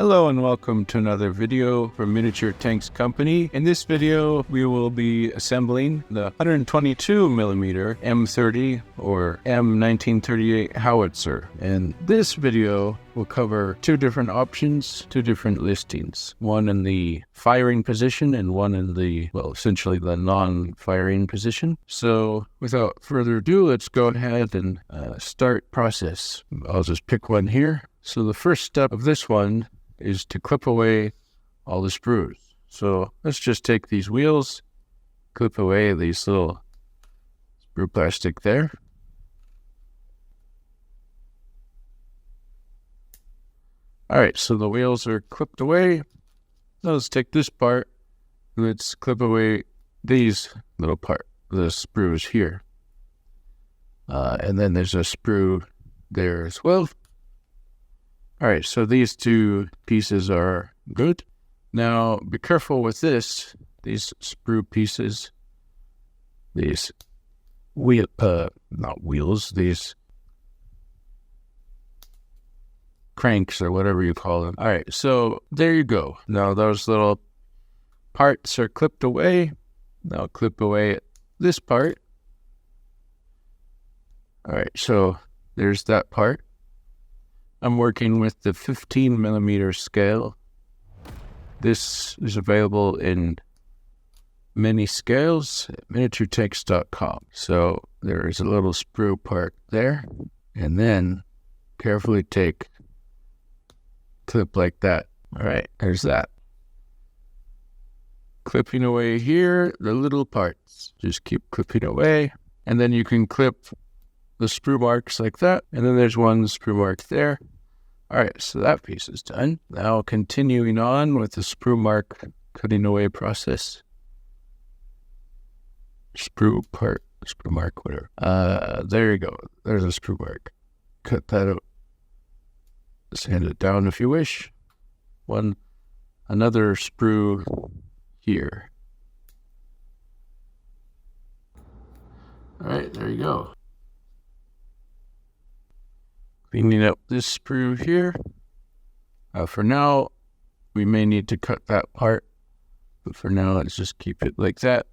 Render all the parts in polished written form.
Hello and welcome to another video from Miniature Tanks Company. In this video, we will be assembling the 122mm M-30 or M1938 howitzer. And this video will cover two different options, two different listings. One in the firing position and one in the, well, essentially the non-firing position. So without further ado, let's go ahead and start process. I'll just pick one here. So the first step of this one is to clip away all the sprues. So let's just take these wheels, clip away these little sprue plastic there. All right, so the wheels are clipped away. Now let's take this part, let's clip away these little the sprues here. And then there's a sprue there as well. All right, so these two pieces are good. Now, be careful with these sprue pieces, these these cranks or whatever you call them. All right, so there you go. Now those little parts are clipped away. Now clip away this part. All right, so there's that part. I'm working with the 15mm scale. This is available in many scales at miniaturetanks.com. So there is a little sprue part there, and then carefully clip like that. All right, there's that. Clipping away here, the little parts. Just keep clipping away, and then you can clip the sprue marks like that, and then there's one sprue mark there. All right, so that piece is done. Now continuing on with the sprue mark cutting away process. Sprue mark, whatever. There you go. There's a sprue mark. Cut that out. Just hand it down if you wish. Another sprue here. All right, there you go. Cleaning up this sprue here. For now, we may need to cut that part, but for now, let's just keep it like that.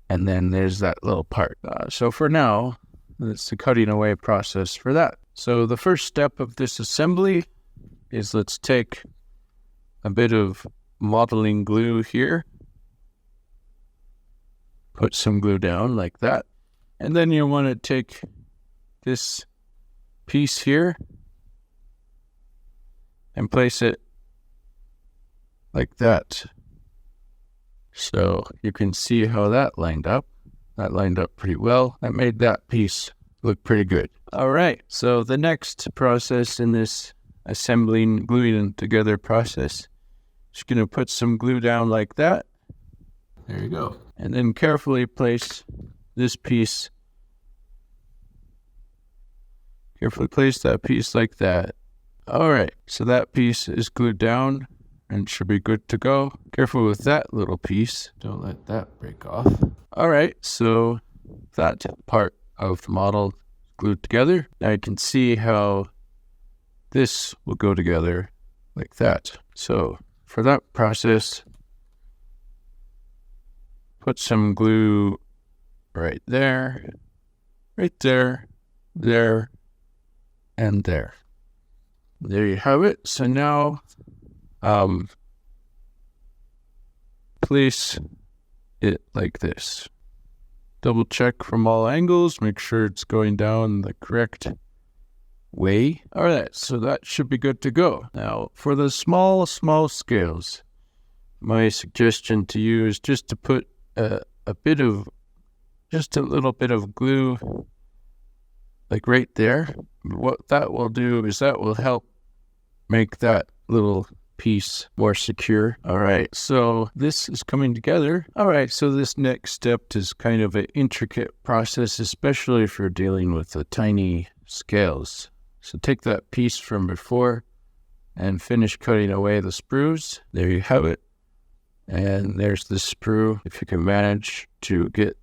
And then there's that little part. So for now, it's the cutting away process for that. So the first step of this assembly is let's take a bit of modeling glue here. Put some glue down like that. And then you want to take this piece here and place it like that. So you can see how that lined up. That lined up pretty well. That made that piece look pretty good. All right, so the next process in this assembling, gluing together process, just going to put some glue down like that. There you go. And then carefully place this piece. Carefully place that piece like that. All right, so that piece is glued down and should be good to go. Careful with that little piece. Don't let that break off. All right, so that part of the model glued together. Now you can see how this will go together like that. So for that process, put some glue right there, there, and there. There you have it. So now, place it like this. Double check from all angles. Make sure it's going down the correct way. All right, so that should be good to go. Now, for the small scales, my suggestion to you is just to put a little bit of glue like right there. What that will do is that will help make that little piece more secure. All right, so this is coming together. All right, so this next step is kind of an intricate process, especially if you're dealing with the tiny scales. So take that piece from before and finish cutting away the sprues. There you have it. And there's the sprue. If you can manage to get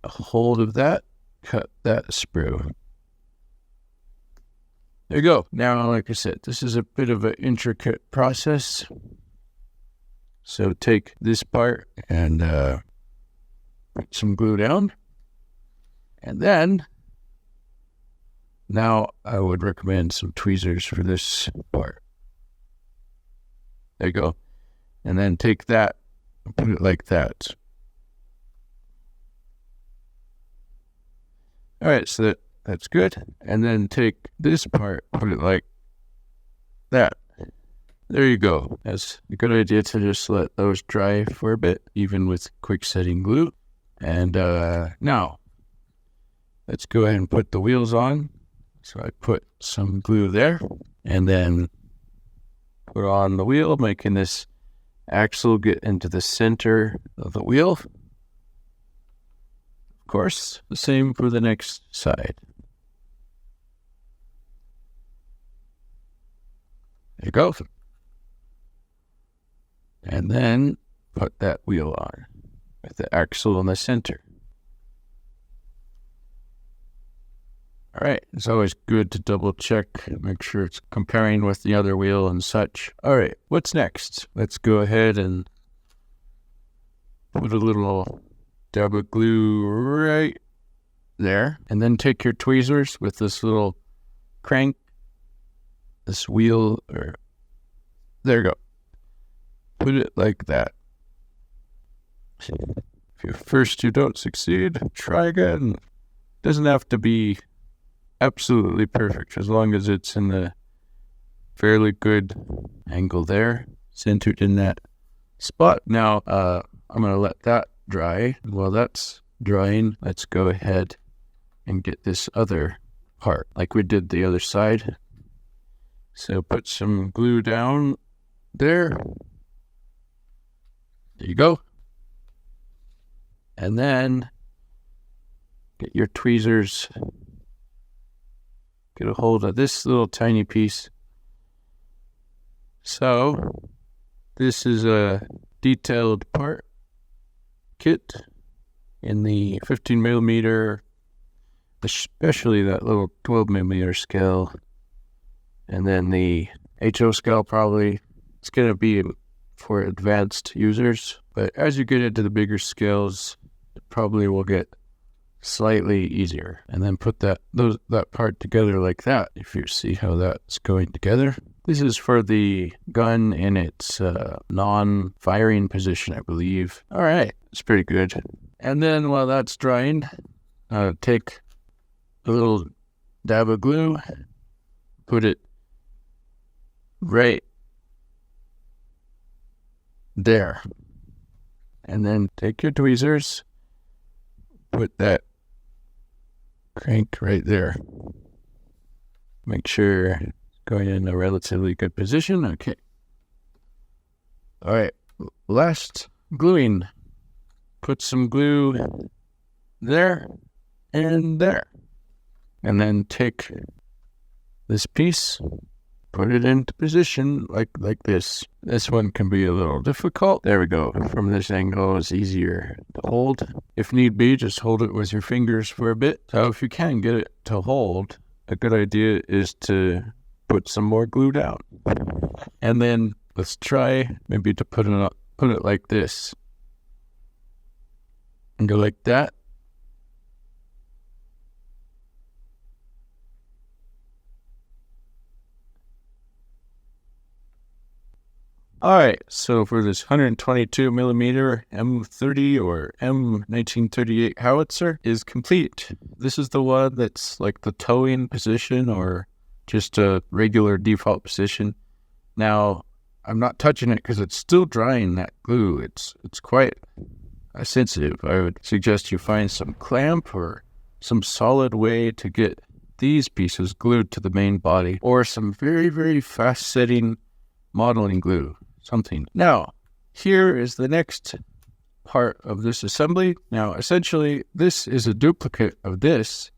a hold of that, cut that sprue. There you go. Now, like I said, this is a bit of an intricate process. So take this part and put some glue down. And then, now I would recommend some tweezers for this part. There you go. And then take that and put it like that. All right, so that's good. And then take this part, put it like that. There you go. That's a good idea to just let those dry for a bit, even with quick setting glue. And now, let's go ahead and put the wheels on. So I put some glue there, and then put on the wheel, making this axle get into the center of the wheel. Of course, the same for the next side. There you go. And then put that wheel on with the axle in the center. All right, it's always good to double check, make sure it's comparing with the other wheel and such. All right, what's next? Let's go ahead and put a little dab of glue right there. And then take your tweezers with this little crank, this wheel, or there you go. Put it like that. If first you don't succeed, try again. Doesn't have to be absolutely perfect, as long as it's in the fairly good angle there, centered in that spot. Now, I'm going to let that dry. While that's drying, let's go ahead and get this other part, like we did the other side. So put some glue down there. There you go. And then get your tweezers. Get a hold of this little tiny piece. So, this is a detailed part kit in the 15 millimeter, especially that little 12 millimeter scale. And then the HO scale probably, it's going to be for advanced users. But as you get into the bigger scales, it probably will get slightly easier. And then put that part together like that, if you see how that's going together. This is for the gun in its non-firing position, I believe. All right, it's pretty good. And then while that's drying, take a little dab of glue, put it right there. And then take your tweezers, put that crank right there. Make sure it's going in a relatively good position. Okay. All right. Last gluing. Put some glue there and there. And then take this piece, put it into position like this. This one can be a little difficult. There we go. From this angle, it's easier to hold. If need be, just hold it with your fingers for a bit. So if you can get it to hold, a good idea is to put some more glue down. And then let's try maybe to put it like this. And go like that. All right, so for this 122 millimeter M-30 or M1938 howitzer is complete. This is the one that's like the towing position or just a regular default position. Now, I'm not touching it because it's still drying that glue. It's quite sensitive. I would suggest you find some clamp or some solid way to get these pieces glued to the main body, or some very, very fast setting modeling glue. Something. Now, here is the next part of this assembly. Now, essentially, this is a duplicate of this,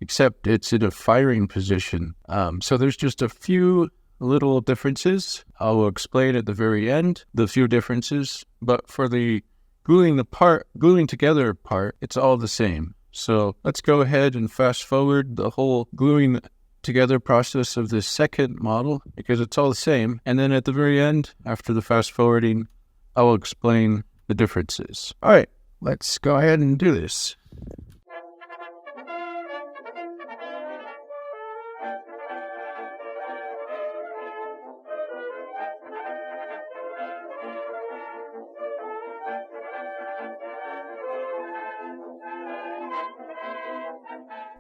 except it's in a firing position. So there's just a few little differences. I will explain at the very end the few differences, but for the gluing together part, it's all the same. So let's go ahead and fast forward the whole gluing together process of this second model because it's all the same. And then at the very end, after the fast forwarding, I will explain the differences. All right, let's go ahead and do this.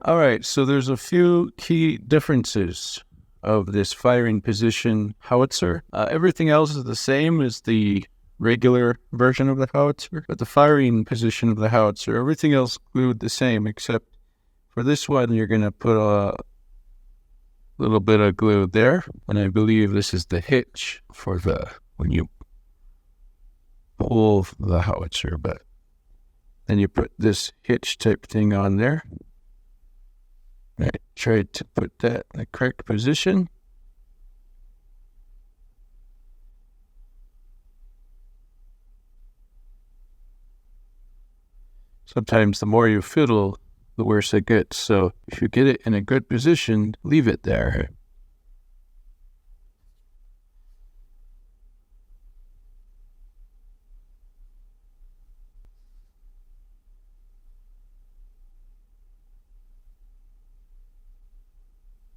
All right, so there's a few key differences of this firing position howitzer. Everything else is the same as the regular version of the howitzer, but the firing position of the howitzer, everything else glued the same, except for this one, you're going to put a little bit of glue there, and I believe this is the hitch for when you pull the howitzer, but then you put this hitch type thing on there. Right, try to put that in the correct position. Sometimes the more you fiddle, the worse it gets. So if you get it in a good position, leave it there.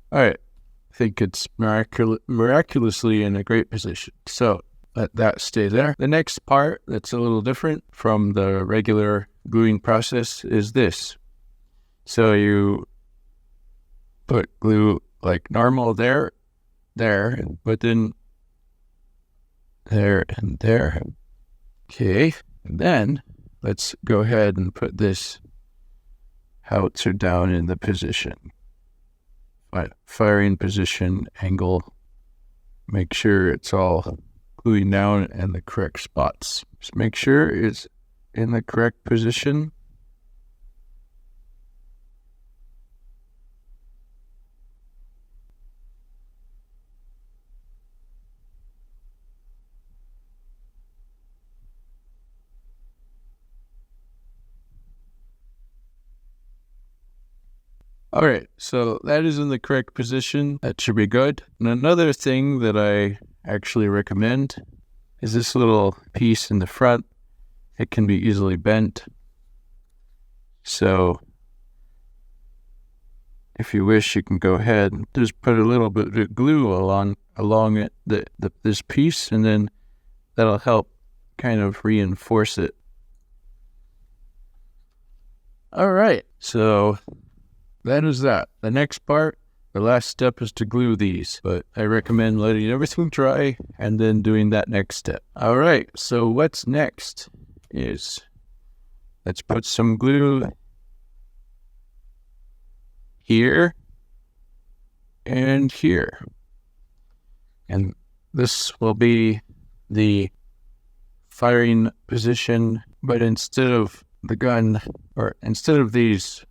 All right, I think it's miraculously in a great position. So let that stay there. The next part that's a little different from the regular gluing process is this. So you put glue like normal there, but then there and there. Okay, and then let's go ahead and put this howitzer down in the position. Firing position, angle, make sure it's all gluing down in the correct spots. Just make sure it's in the correct position. All right, so that is in the correct position. That should be good. And another thing that I actually recommend is this little piece in the front. It can be easily bent. So if you wish, you can go ahead and just put a little bit of glue along it, this piece, and then that'll help kind of reinforce it. All right, so that is that. The next part, the last step is to glue these, but I recommend letting everything dry and then doing that next step. All right, so what's next is let's put some glue here and here. And this will be the firing position, but instead of the gun, or instead of these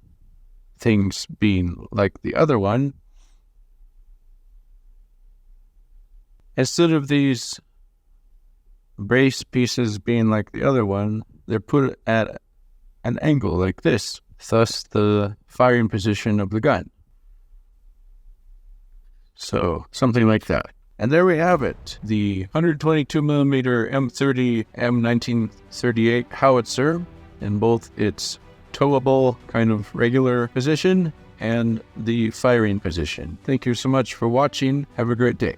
things being like the other one, instead of these brace pieces being like the other one, they're put at an angle like this, thus the firing position of the gun. So something like that. And there we have it, the 122mm M-30 M1938 howitzer in both its towable kind of regular position and the firing position. Thank you so much for watching. Have a great day.